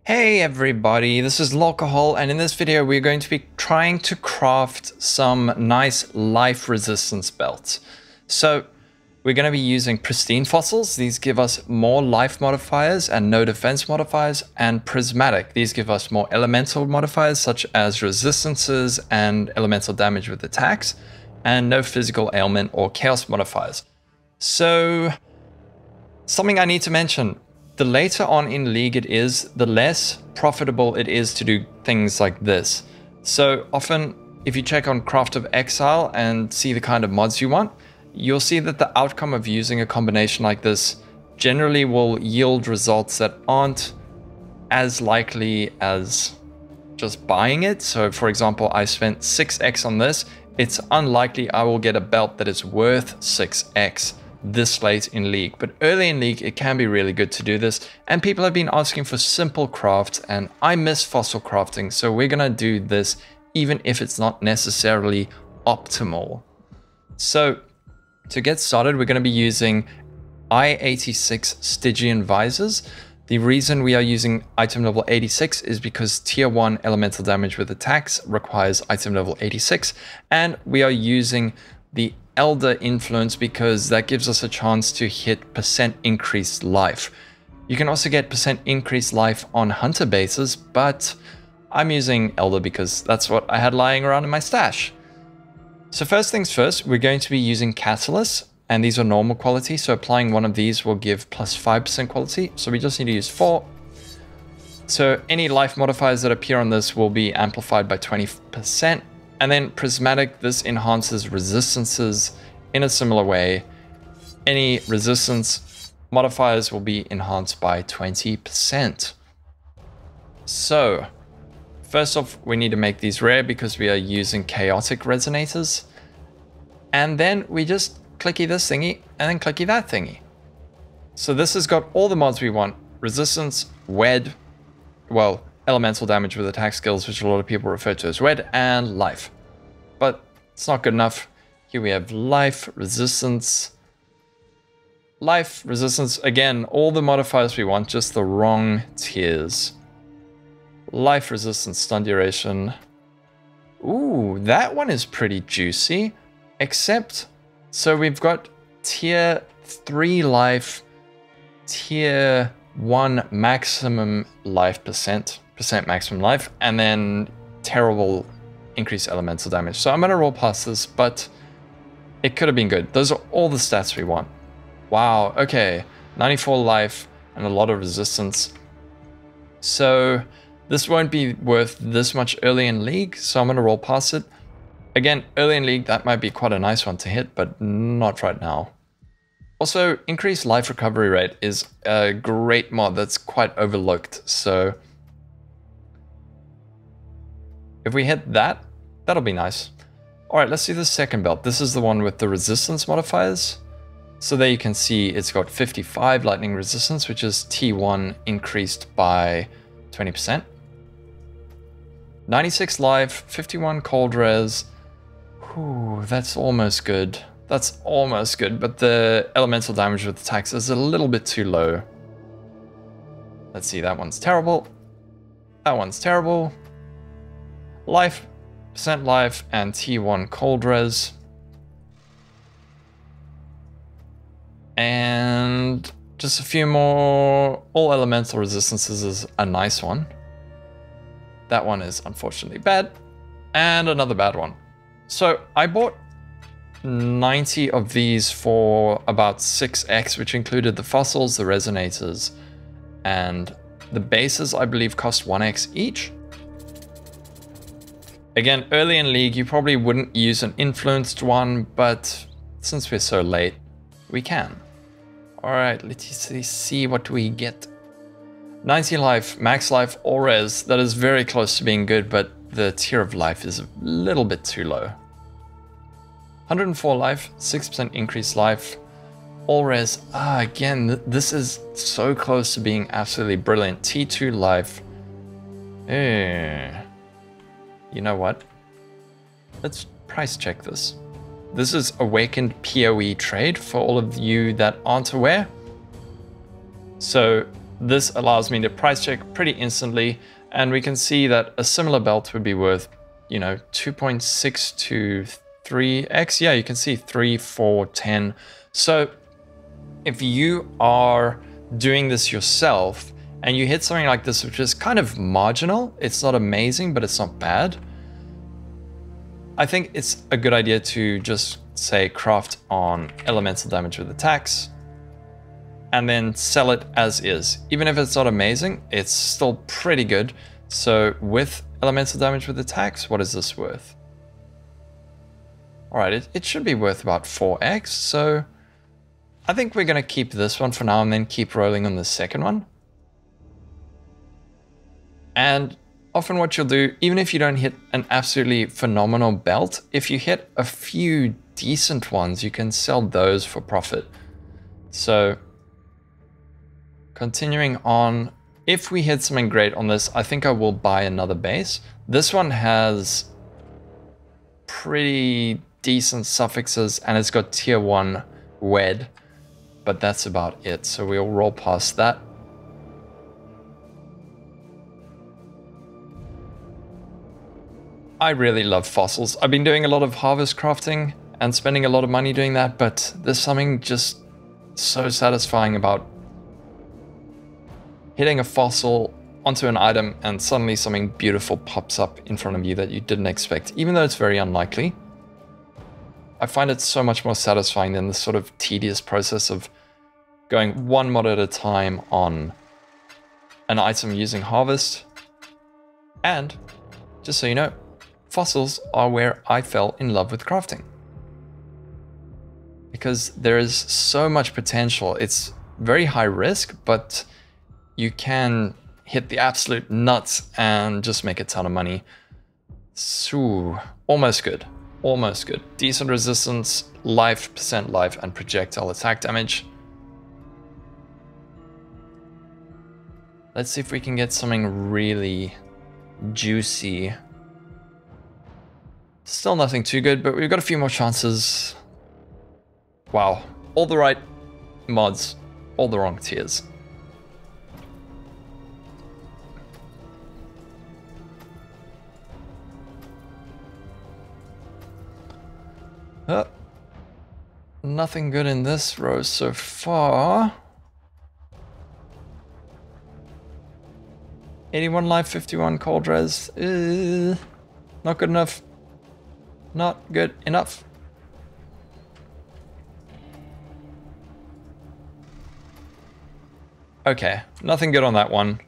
Hey everybody, this is Lolcohol, and in this video we're going to be trying to craft some nice life resistance belts. So we're going to be using Pristine fossils. These give us more life modifiers and no defense modifiers, and Prismatic. These give us more elemental modifiers such as resistances and elemental damage with attacks, and no physical ailment or chaos modifiers. So something I need to mention. The later on in League it is, the less profitable it is to do things like this. So often, if you check on Path of Exile and see the kind of mods you want, you'll see that the outcome of using a combination like this generally will yield results that aren't as likely as just buying it. So for example, I spent 6x on this. It's unlikely I will get a belt that is worth 6x. This late in League, but early in League it can be really good to do this, and people have been asking for simple crafts, and I miss fossil crafting, so we're gonna do this even if it's not necessarily optimal. So to get started, we're gonna be using I-86 Stygian visors. The reason we are using item level 86 is because tier 1 elemental damage with attacks requires item level 86, and we are using the Elder influence because that gives us a chance to hit percent increased life. You can also get percent increased life on hunter bases, but I'm using Elder because that's what I had lying around in my stash. So first things first, we're going to be using catalysts, and these are normal quality, so applying one of these will give plus 5% quality, so we just need to use 4. So any life modifiers that appear on this will be amplified by 20%. And then Prismatic, this enhances resistances in a similar way. Any resistance modifiers will be enhanced by 20%. So, first off, we need to make these rare because we are using chaotic resonators. And then we just clicky this thingy and then clicky that thingy. So this has got all the mods we want. Resistance, wed, well, elemental damage with attack skills, which a lot of people refer to as wed, and life. But it's not good enough. Here we have life, resistance, again, all the modifiers we want, just the wrong tiers. Life, resistance, stun duration. Ooh, that one is pretty juicy. Except, so we've got tier 3 life, tier 1 maximum life percent maximum life, and then terrible increased elemental damage. So I'm going to roll past this, but it could have been good. Those are all the stats we want. Wow, okay. 94 life and a lot of resistance. So this won't be worth this much early in League, so I'm going to roll past it. Again, early in League, that might be quite a nice one to hit, but not right now. Also, increased life recovery rate is a great mod that's quite overlooked, so if we hit that, that'll be nice. Alright, let's do the second belt. This is the one with the resistance modifiers. So there you can see it's got 55 lightning resistance, which is T1 increased by 20%. 96 life, 51 cold res. Whew, that's almost good. That's almost good, but the elemental damage with attacks is a little bit too low. Let's see, that one's terrible. That one's terrible. Life, percent life, and T1 cold res. And just a few more. All elemental resistances is a nice one. That one is unfortunately bad. And another bad one. So I bought 90 of these for about 6x, which included the fossils, the resonators, and the bases I believe cost 1x each. Again, early in League, you probably wouldn't use an influenced one, but since we're so late, we can. Alright, let's see what we get. 90 life, max life, all res. That is very close to being good, but the tier of life is a little bit too low. 104 life, 6% increased life, all res. Again, this is so close to being absolutely brilliant. T2 life. You know what? Let's price check this. This is Awakened PoE trade for all of you that aren't aware. So this allows me to price check pretty instantly, and we can see that a similar belt would be worth, you know, 2.6 to 3x. Yeah, you can see 3, 4, 10. So if you are doing this yourself and you hit something like this, which is kind of marginal, it's not amazing, but it's not bad, I think it's a good idea to just say craft on elemental damage with attacks and then sell it as is. Even if it's not amazing, it's still pretty good. So with elemental damage with attacks, what is this worth? All right, it should be worth about 4x. So I think we're going to keep this one for now and then keep rolling on the second one. And often what you'll do, even if you don't hit an absolutely phenomenal belt, if you hit a few decent ones, you can sell those for profit. So continuing on, if we hit something great on this, I think I will buy another base. This one has pretty decent suffixes and it's got tier 1 wed, but that's about it. So we'll roll past that. I really love fossils. I've been doing a lot of harvest crafting and spending a lot of money doing that, but there's something just so satisfying about hitting a fossil onto an item and suddenly something beautiful pops up in front of you that you didn't expect, even though it's very unlikely. I find it so much more satisfying than the sort of tedious process of going one mod at a time on an item using harvest. And just so you know, fossils are where I fell in love with crafting, because there is so much potential. It's very high risk, but you can hit the absolute nuts and just make a ton of money. So almost good, almost good. Decent resistance, life, percent life, and projectile attack damage. Let's see if we can get something really juicy. Still nothing too good, but we've got a few more chances. Wow, all the right mods, all the wrong tiers. Nothing good in this row so far. 81 life, 51 cold res. Not good enough. Not good enough. Okay, nothing good on that one.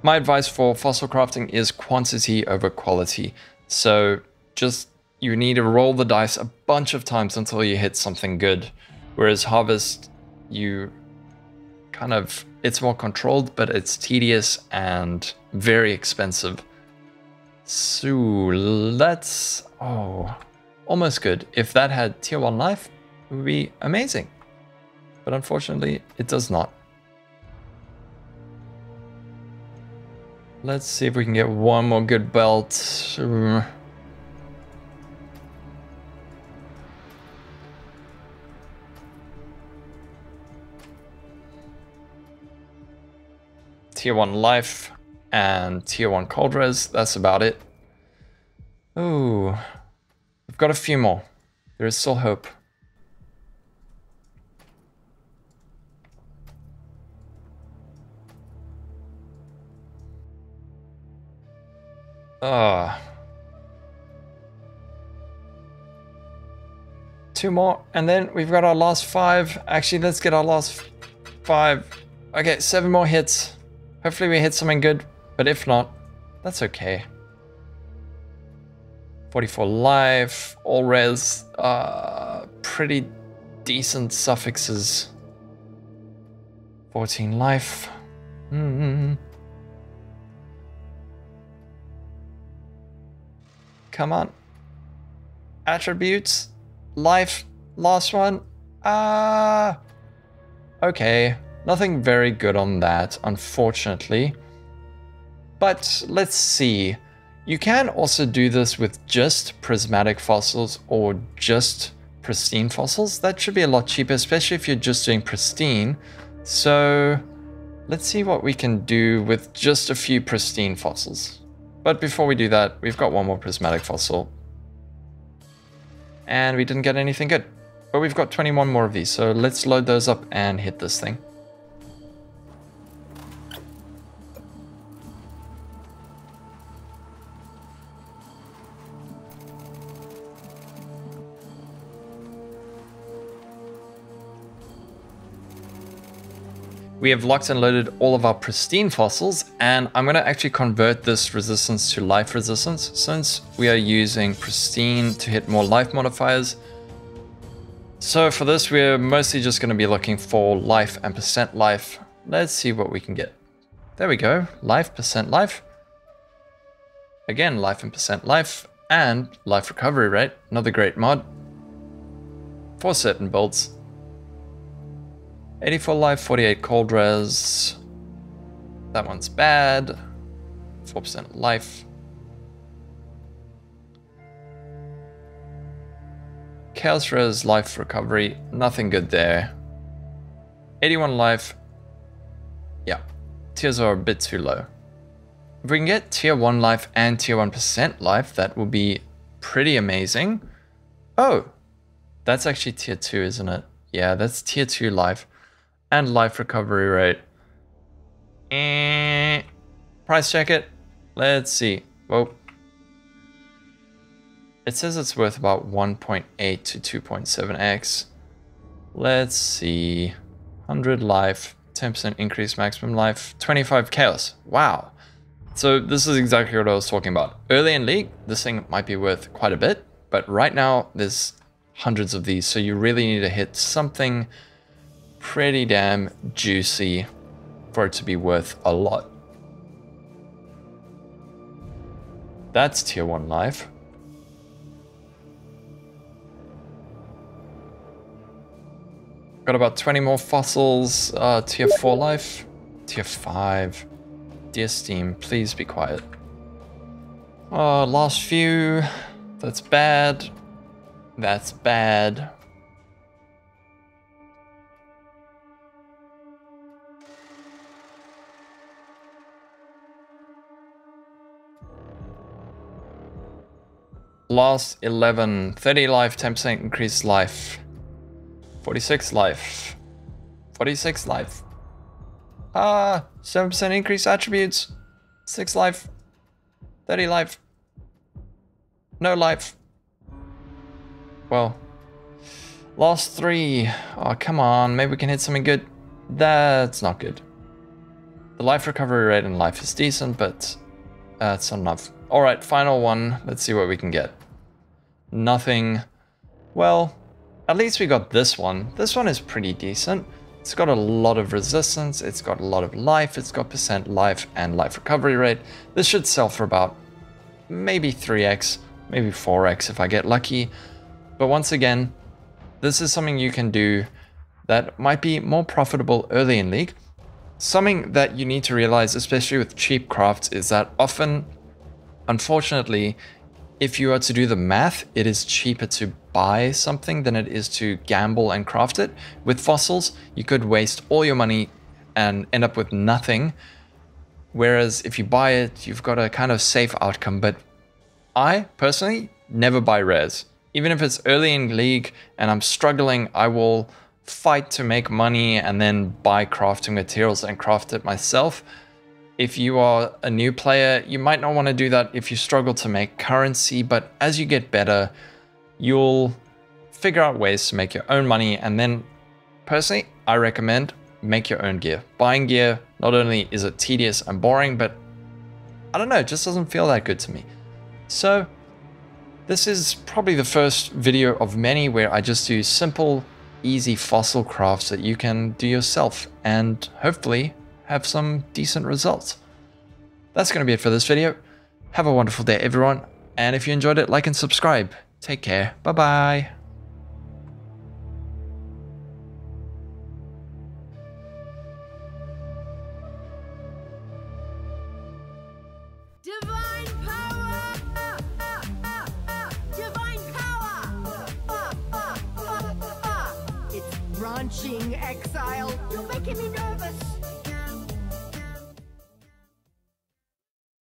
My advice for fossil crafting is quantity over quality. So just, you need to roll the dice a bunch of times until you hit something good. Whereas harvest, you kind of, it's more controlled, but it's tedious and very expensive. So let's, oh, almost good. If that had tier 1 life, it would be amazing. But unfortunately, it does not. Let's see if we can get one more good belt. Tier 1 life and tier 1 cold res, that's about it. Oh, we've got a few more. There is still hope. Two more, and then we've got our last 5. Actually, let's get our last 5. Okay, 7 more hits. Hopefully we hit something good, but if not, that's okay. 44 life, all res, pretty decent suffixes. 14 life. Come on. Attributes, life, last one. Okay. Nothing very good on that, unfortunately. But let's see. You can also do this with just prismatic fossils or just pristine fossils. That should be a lot cheaper, especially if you're just doing pristine. So Let's see what we can do with just a few pristine fossils. But before we do that, we've got one more prismatic fossil. And we didn't get anything good. But we've got 21 more of these, so let's load those up and hit this thing. We have locked and loaded all of our pristine fossils, and I'm going to actually convert this resistance to life resistance since we are using pristine to hit more life modifiers. So for this, we're mostly just going to be looking for life and percent life. Let's see what we can get. There we go. Life, percent life. Again, life and percent life, and life recovery rate. Another great mod for certain builds. 84 life, 48 cold res. That one's bad. 4% life. Chaos res, life recovery. Nothing good there. 81 life. Yeah, tiers are a bit too low. If we can get tier 1 life and tier 1% life, that will be pretty amazing. Oh, that's actually tier 2, isn't it? Yeah, that's tier 2 life. And life recovery rate. Price check it. Let's see. Well, it says it's worth about 1.8 to 2.7x. Let's see. 100 life, 10% increase maximum life, 25 chaos. Wow. So this is exactly what I was talking about. Early in League, this thing might be worth quite a bit, but right now there's hundreds of these, so you really need to hit something pretty damn juicy for it to be worth a lot. That's tier 1 life. Got about 20 more fossils. Tier 4 life. Tier 5. Dear Steam, please be quiet. Last few. That's bad. That's bad. Last 11, 30 life, 10% increased life, 46 life, 46 life, 7% increased attributes, 6 life, 30 life, no life. Well, last 3, oh come on, maybe we can hit something good. That's not good. The life recovery rate in life is decent, but that's not enough. Alright, final one. Let's see what we can get. Nothing. Well, at least we got this one. This one is pretty decent. It's got a lot of resistance. It's got a lot of life. It's got percent life and life recovery rate. This should sell for about maybe 3x, maybe 4x if I get lucky. But once again, this is something you can do that might be more profitable early in League. Something that you need to realize, especially with cheap crafts, is that often, unfortunately, if you are to do the math, it is cheaper to buy something than it is to gamble and craft it. With fossils, you could waste all your money and end up with nothing. Whereas if you buy it, you've got a kind of safe outcome. But I, personally, never buy rares. Even if it's early in League and I'm struggling, I will fight to make money and then buy crafting materials and craft it myself. If you are a new player, you might not want to do that if you struggle to make currency, but as you get better, you'll figure out ways to make your own money. And then personally, I recommend make your own gear. Buying gear, not only is it tedious and boring, but I don't know, it just doesn't feel that good to me. So this is probably the first video of many where I just do simple, easy fossil crafts that you can do yourself and hopefully have some decent results. That's going to be it for this video. Have a wonderful day, everyone. And if you enjoyed it, like and subscribe. Take care. Bye-bye. Divine power! Divine power! It's branching, Exile. You're making me nervous.